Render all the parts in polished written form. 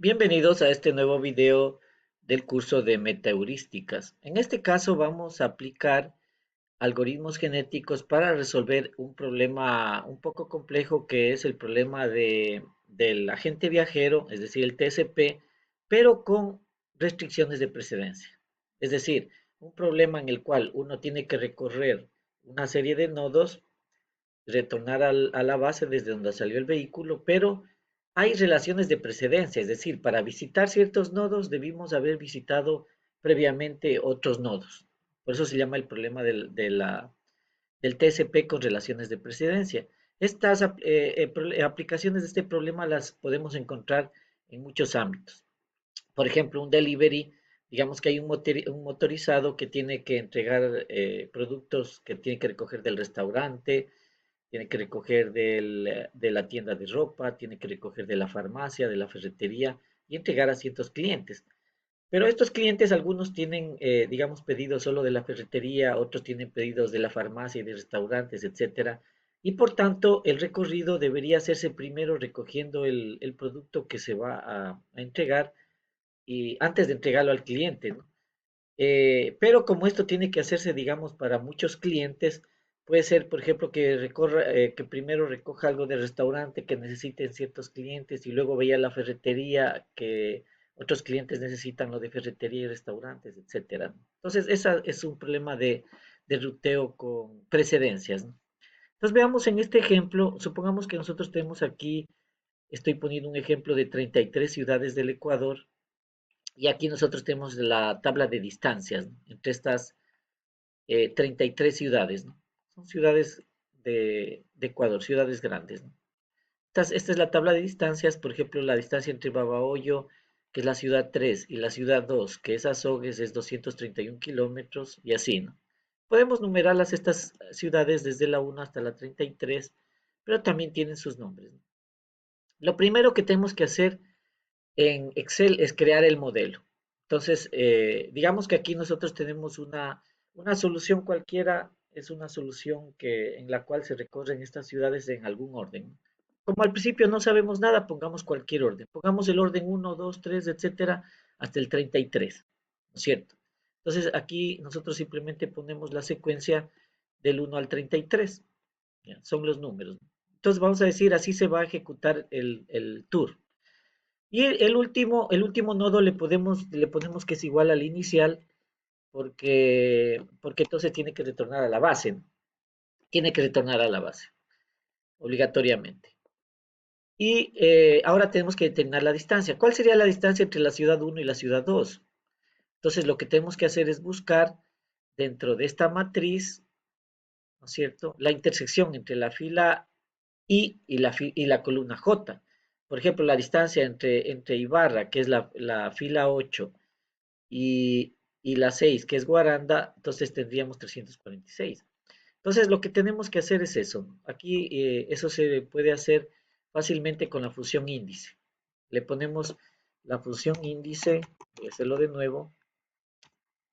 Bienvenidos a este nuevo video del curso de metaheurísticas. En este caso vamos a aplicar algoritmos genéticos para resolver un problema un poco complejo que es el problema del agente viajero, es decir, el TCP, pero con restricciones de precedencia. Es decir, un problema en el cual uno tiene que recorrer una serie de nodos, retornar a la base desde donde salió el vehículo, pero hay relaciones de precedencia, es decir, para visitar ciertos nodos debimos haber visitado previamente otros nodos. Por eso se llama el problema del TCP con relaciones de precedencia. Estas aplicaciones de este problema las podemos encontrar en muchos ámbitos. Por ejemplo, un delivery, digamos que hay un motorizado que tiene que entregar productos que tiene que recoger del restaurante, tiene que recoger de la tienda de ropa, tiene que recoger de la farmacia, de la ferretería y entregar a ciertos clientes. Pero estos clientes, algunos tienen, digamos, pedidos solo de la ferretería, otros tienen pedidos de la farmacia y de restaurantes, etcétera. Y por tanto, el recorrido debería hacerse primero recogiendo el producto que se va a entregar y antes de entregarlo al cliente, ¿no? Pero como esto tiene que hacerse, digamos, para muchos clientes, puede ser, por ejemplo, que primero recoja algo del restaurante que necesiten ciertos clientes y luego vaya a la ferretería que otros clientes necesitan lo de ferretería y restaurantes, etcétera, ¿no? Entonces, ese es un problema de ruteo con precedencias, ¿no? Entonces, veamos en este ejemplo, supongamos que nosotros tenemos aquí, estoy poniendo un ejemplo de 33 ciudades del Ecuador y aquí nosotros tenemos la tabla de distancias, ¿no?, entre estas 33 ciudades, ¿no? Son ciudades de Ecuador, ciudades grandes, ¿no? Esta es la tabla de distancias, por ejemplo, la distancia entre Babahoyo, que es la ciudad 3, y la ciudad 2, que es Azogues, es 231 kilómetros, y así, ¿no? Podemos numerarlas estas ciudades desde la 1 hasta la 33, pero también tienen sus nombres, ¿no? Lo primero que tenemos que hacer en Excel es crear el modelo. Entonces, digamos que aquí nosotros tenemos una solución cualquiera, es una solución en la cual se recorren estas ciudades en algún orden. Como al principio no sabemos nada, pongamos cualquier orden. Pongamos el orden uno, 2, 3, etcétera, hasta el 33, ¿no es cierto? Entonces, aquí nosotros simplemente ponemos la secuencia del 1 al 33, ¿ya? Son los números. Entonces, vamos a decir, así se va a ejecutar el tour. Y el último nodo le ponemos que es igual al inicial porque entonces tiene que retornar a la base, ¿no? Tiene que retornar a la base, obligatoriamente. Y ahora tenemos que determinar la distancia. ¿Cuál sería la distancia entre la ciudad uno y la ciudad 2? Entonces lo que tenemos que hacer es buscar dentro de esta matriz, ¿no es cierto?, la intersección entre la fila y la columna J. Por ejemplo, la distancia entre Ibarra, que es la fila 8, y la 6, que es Guaranda, entonces tendríamos 346. Entonces, lo que tenemos que hacer es eso. Aquí eso se puede hacer fácilmente con la función índice. Le ponemos la función índice, voy a hacerlo de nuevo.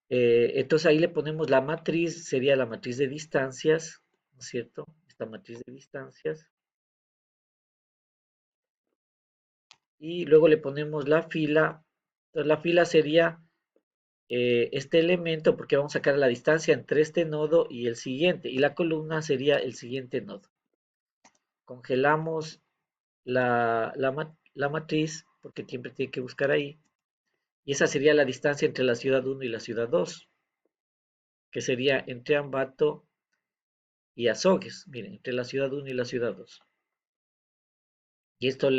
Entonces ahí le ponemos la matriz, sería la matriz de distancias, ¿no es cierto? Esta matriz de distancias. Y luego le ponemos la fila. Entonces la fila sería este elemento porque vamos a sacar la distancia entre este nodo y el siguiente. Y la columna sería el siguiente nodo. Congelamos la matriz porque siempre tiene que buscar ahí. Y esa sería la distancia entre la ciudad uno y la ciudad 2, que sería entre Ambato y Azogues. Miren, entre la ciudad uno y la ciudad 2. Y esto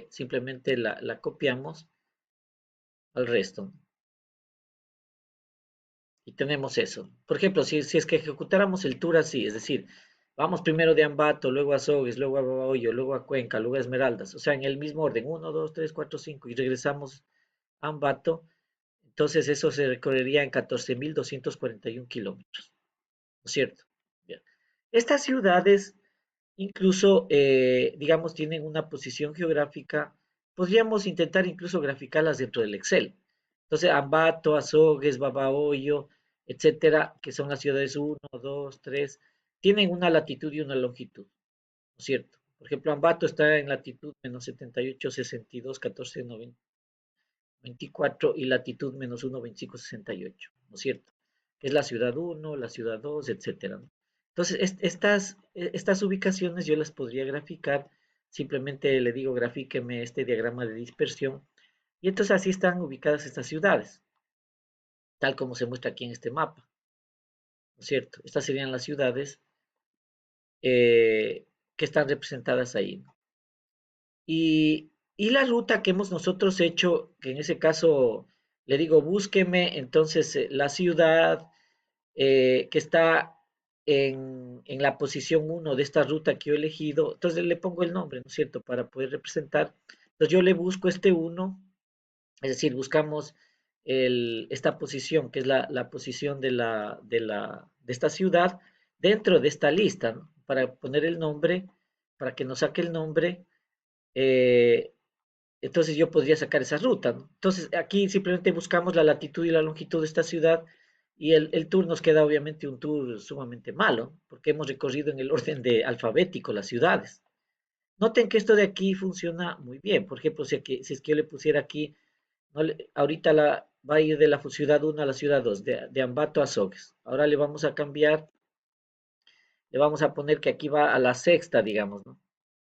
simplemente la copiamos al resto. Y tenemos eso. Por ejemplo, si es que ejecutáramos el tour así, es decir, vamos primero de Ambato, luego a Azogues, luego a Babahoyo, luego a Cuenca, luego a Esmeraldas, o sea, en el mismo orden, uno, 2, 3, 4, 5, y regresamos a Ambato, entonces eso se recorrería en 14.241 kilómetros, ¿no es cierto? Bien. Estas ciudades incluso, digamos, tienen una posición geográfica, podríamos intentar incluso graficarlas dentro del Excel. Entonces, Ambato, Azogues, Babahoyo, etcétera, que son las ciudades uno, 2, 3, tienen una latitud y una longitud, ¿no es cierto? Por ejemplo, Ambato está en latitud -78, 62, 14, 90. 24 y latitud -1, 25,68, ¿no es cierto? Que es la ciudad uno, la ciudad 2, etcétera, ¿no? Entonces, estas ubicaciones yo las podría graficar, simplemente le digo grafíqueme este diagrama de dispersión, y entonces así están ubicadas estas ciudades, tal como se muestra aquí en este mapa, ¿no es cierto? Estas serían las ciudades que están representadas ahí, ¿no? Y la ruta que hemos nosotros hecho, que en ese caso le digo, búsqueme entonces la ciudad que está en la posición uno de esta ruta que yo he elegido, entonces le pongo el nombre, ¿no es cierto?, para poder representar. Entonces yo le busco este uno, es decir, buscamos esta posición, que es la posición de esta ciudad, dentro de esta lista, ¿no? Para poner el nombre, para que nos saque el nombre. eh, entonces yo podría sacar esa ruta, ¿no? Entonces aquí simplemente buscamos la latitud y la longitud de esta ciudad y el tour nos queda obviamente un tour sumamente malo, porque hemos recorrido en el orden de alfabético las ciudades. Noten que esto de aquí funciona muy bien. Por ejemplo, si es que yo le pusiera aquí, ahorita va a ir de la ciudad uno a la ciudad 2, de Ambato a Sogues. Ahora le vamos a cambiar, le vamos a poner que aquí va a la sexta, digamos, ¿no?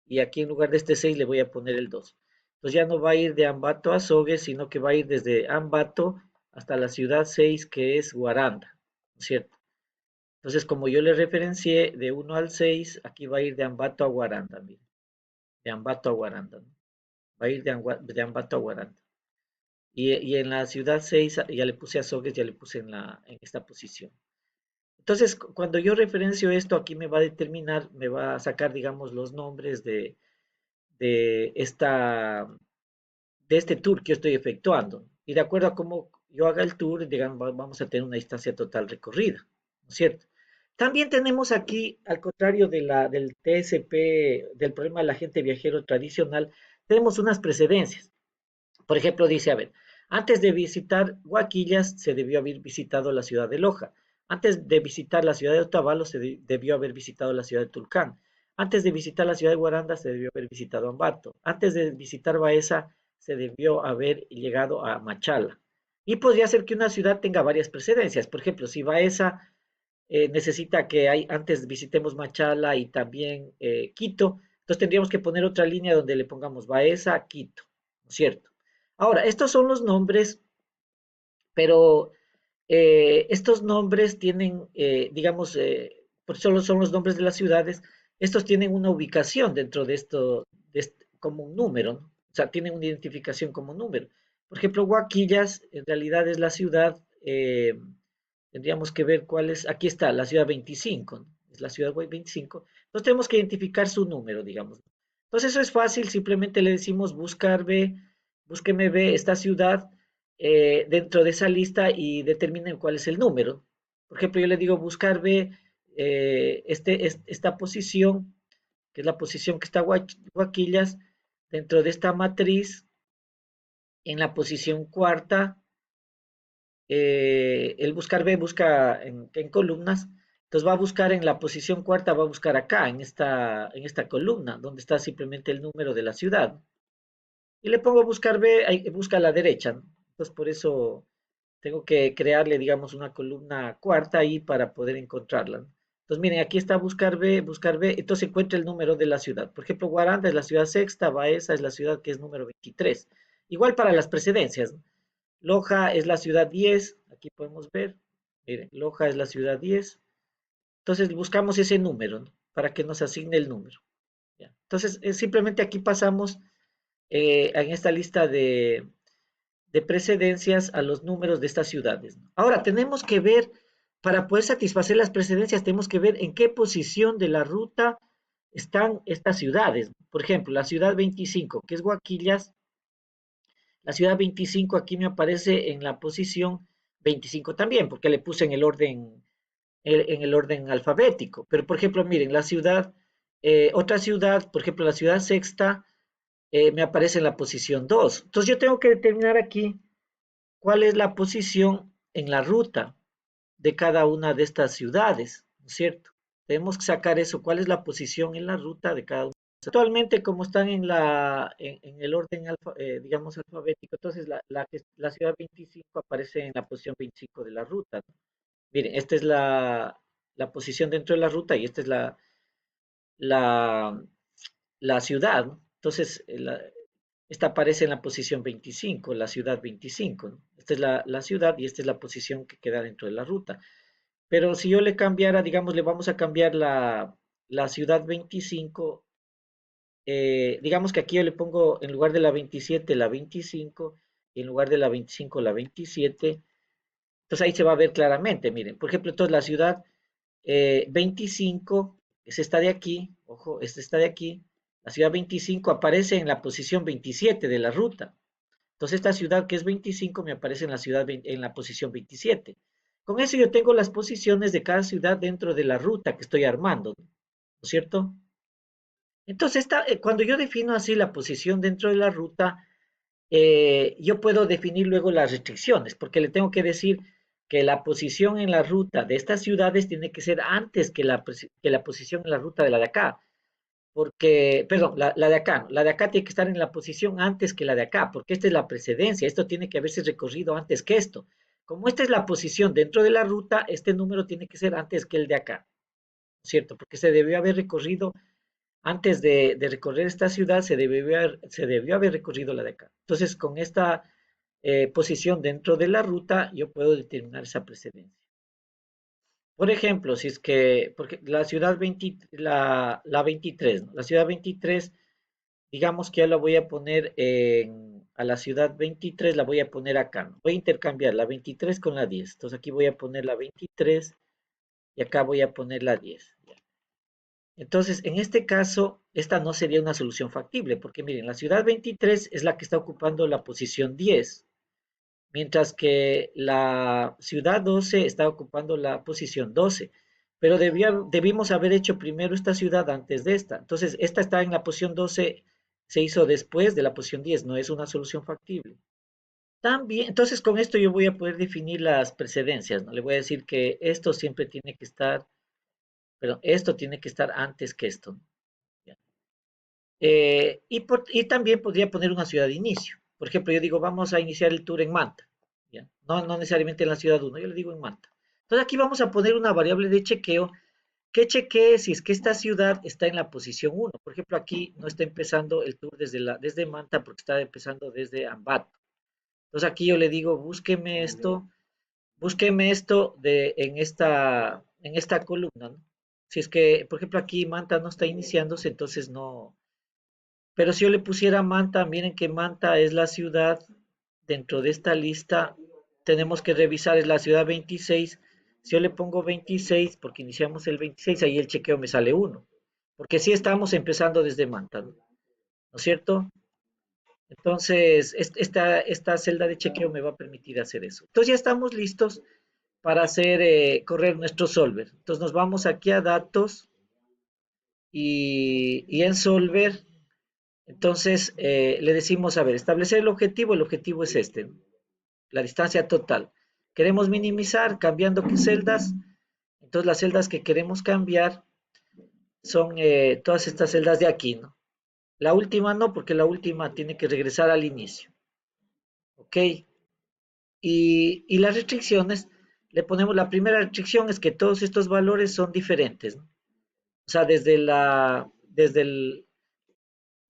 Y aquí en lugar de este 6 le voy a poner el 2. Entonces ya no va a ir de Ambato a Sogues, sino que va a ir desde Ambato hasta la ciudad 6 que es Guaranda, ¿no es cierto? Entonces, como yo le referencié de uno al 6 aquí va a ir de Ambato a Guaranda, miren, de Ambato a Guaranda, ¿no? Va a ir de Ambato a Guaranda. Y en la ciudad 6 ya le puse a Sogues, ya le puse en esta posición. Entonces, cuando yo referencio esto, aquí me va a determinar, me va a sacar, digamos, los nombres de esta de este tour que yo estoy efectuando. Y de acuerdo a cómo yo haga el tour, digamos, vamos a tener una distancia total recorrida, ¿no es cierto? También tenemos aquí, al contrario del TSP, del problema del agente viajero tradicional, tenemos unas precedencias. Por ejemplo, dice, a ver, antes de visitar Huaquillas se debió haber visitado la ciudad de Loja. Antes de visitar la ciudad de Otavalo se debió haber visitado la ciudad de Tulcán. Antes de visitar la ciudad de Guaranda se debió haber visitado Ambato. Antes de visitar Baeza se debió haber llegado a Machala. Y podría ser que una ciudad tenga varias precedencias. Por ejemplo, si Baeza necesita que antes visitemos Machala y también Quito, entonces tendríamos que poner otra línea donde le pongamos Baeza, Quito, ¿no es cierto? Ahora, estos son los nombres, pero estos nombres tienen, digamos, solo son los nombres de las ciudades, estos tienen una ubicación dentro de esto, como un número, ¿no? O sea, tienen una identificación como número. Por ejemplo, Huaquillas en realidad es la ciudad, tendríamos que ver cuál es, aquí está, la ciudad 25, ¿no? Es la ciudad 25, entonces tenemos que identificar su número, digamos. Entonces eso es fácil, simplemente le decimos buscar B, búsqueme B, esta ciudad, dentro de esa lista y determinen cuál es el número. Por ejemplo, yo le digo buscar B, esta posición, que es la posición que está Guaquillas, dentro de esta matriz, en la posición cuarta, el buscar B busca en columnas, entonces va a buscar en la posición cuarta, va a buscar acá, en esta columna, donde está simplemente el número de la ciudad. Y le pongo buscar B, ahí busca a la derecha, ¿no? Entonces por eso tengo que crearle, digamos, una columna cuarta ahí para poder encontrarla, ¿no? Entonces miren, aquí está buscar B, entonces encuentra el número de la ciudad. Por ejemplo, Guaranda es la ciudad sexta, Baeza es la ciudad que es número 23. Igual para las precedencias, ¿no? Loja es la ciudad 10, aquí podemos ver, miren, Loja es la ciudad 10. Entonces buscamos ese número, ¿no? Para que nos asigne el número. ¿Ya? Entonces simplemente aquí pasamos en esta lista de precedencias a los números de estas ciudades, ¿no? Ahora tenemos que ver, para poder satisfacer las precedencias, tenemos que ver en qué posición de la ruta están estas ciudades. Por ejemplo, la ciudad 25, que es Guaquillas, la ciudad 25 aquí me aparece en la posición 25 también, porque le puse en el orden alfabético. Pero, por ejemplo, miren, otra ciudad, por ejemplo, la ciudad sexta, me aparece en la posición 2. Entonces, yo tengo que determinar aquí cuál es la posición en la ruta de cada una de estas ciudades, ¿no es cierto? Tenemos que sacar eso, cuál es la posición en la ruta de cada una. Actualmente, como están en el orden, digamos, alfabético, entonces la ciudad 25 aparece en la posición 25 de la ruta, ¿no? Miren, esta es la posición dentro de la ruta y esta es la, la ciudad, ¿no? Entonces, esta aparece en la posición 25, la ciudad 25, ¿no? Esta es la ciudad y esta es la posición que queda dentro de la ruta. Pero si yo le cambiara, digamos, le vamos a cambiar la ciudad 25, digamos que aquí yo le pongo en lugar de la 27 la 25 y en lugar de la 25 la 27. Entonces ahí se va a ver claramente, miren, por ejemplo, entonces la ciudad 25 es esta de aquí, ojo, esta está de aquí, la ciudad 25 aparece en la posición 27 de la ruta. Entonces esta ciudad que es 25 me aparece en la en la posición 27. Con eso yo tengo las posiciones de cada ciudad dentro de la ruta que estoy armando, ¿no es cierto? Entonces, cuando yo defino así la posición dentro de la ruta, yo puedo definir luego las restricciones, porque le tengo que decir que la posición en la ruta de estas ciudades tiene que ser antes que la posición en la ruta de la de acá, porque, perdón, la de acá, ¿no? La de acá tiene que estar en la posición antes que la de acá, porque esta es la precedencia, esto tiene que haberse recorrido antes que esto. Como esta es la posición dentro de la ruta, este número tiene que ser antes que el de acá, ¿cierto? Porque se debió haber recorrido antes de recorrer esta ciudad, se debió haber recorrido la de acá. Entonces, con esta posición dentro de la ruta, yo puedo determinar esa precedencia. Por ejemplo, si es que, porque la ciudad 20, la 23, ¿no? La ciudad 23, digamos que ya la voy a poner a la ciudad 23, la voy a poner acá, ¿no? Voy a intercambiar la 23 con la 10. Entonces aquí voy a poner la 23 y acá voy a poner la 10. Entonces, en este caso, esta no sería una solución factible, porque miren, la ciudad 23 es la que está ocupando la posición 10, mientras que la ciudad 12 está ocupando la posición 12. Pero debimos haber hecho primero esta ciudad antes de esta. Entonces, esta está en la posición 12, se hizo después de la posición 10, no es una solución factible. También, entonces con esto yo voy a poder definir las precedencias, ¿no? Le voy a decir que esto siempre tiene que estar, perdón, esto tiene que estar antes que esto, ¿no? Y también podría poner una ciudad de inicio. Por ejemplo, yo digo, vamos a iniciar el tour en Manta. ¿Ya? No necesariamente en la ciudad uno, yo le digo en Manta. Entonces aquí vamos a poner una variable de chequeo que chequee si es que esta ciudad está en la posición uno. Por ejemplo, aquí no está empezando el tour desde Manta porque está empezando desde Ambato. Entonces aquí yo le digo, búsqueme esto en esta columna, ¿no? Si es que, por ejemplo, aquí Manta no está iniciándose, entonces no, pero si yo le pusiera Manta, miren que Manta es la ciudad dentro de esta lista. Tenemos que revisar, es la ciudad 26. Si yo le pongo 26, porque iniciamos el 26, ahí el chequeo me sale uno. Porque sí estamos empezando desde Manta, ¿no? ¿No es cierto? Entonces, esta celda de chequeo me va a permitir hacer eso. Entonces ya estamos listos para hacer correr nuestro solver. Entonces nos vamos aquí a datos y en solver. Entonces, le decimos, a ver, establecer el objetivo es este, ¿no? La distancia total. Queremos minimizar cambiando qué celdas. Entonces, las celdas que queremos cambiar son todas estas celdas de aquí, ¿no? La última no, porque la última tiene que regresar al inicio, ¿ok? Y las restricciones, le ponemos, la primera restricción es que todos estos valores son diferentes, ¿no? O sea,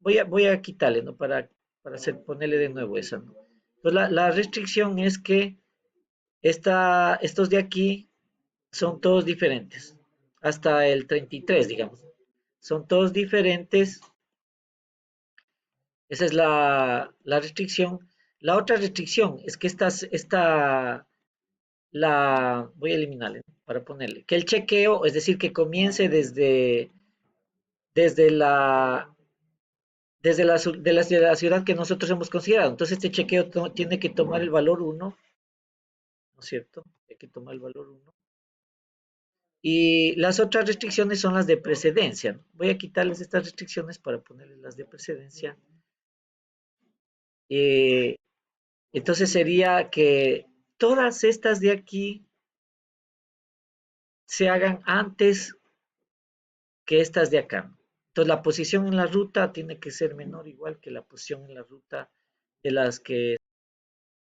voy a quitarle, ¿no? Ponerle de nuevo esa, ¿no? Pues la restricción es que estos de aquí son todos diferentes, hasta el 33, digamos. Son todos diferentes, esa es la restricción. La otra restricción es que voy a eliminarle, ¿no? Para ponerle, que el chequeo, es decir, que comience desde de la ciudad que nosotros hemos considerado. Entonces, este chequeo tiene que tomar el valor uno, ¿no es cierto? Hay que tomar el valor uno. Y las otras restricciones son las de precedencia, ¿no? Voy a quitarles estas restricciones para ponerles las de precedencia. Eh, entonces sería que todas estas de aquí se hagan antes que estas de acá. Entonces, la posición en la ruta tiene que ser menor igual que la posición en la ruta de las que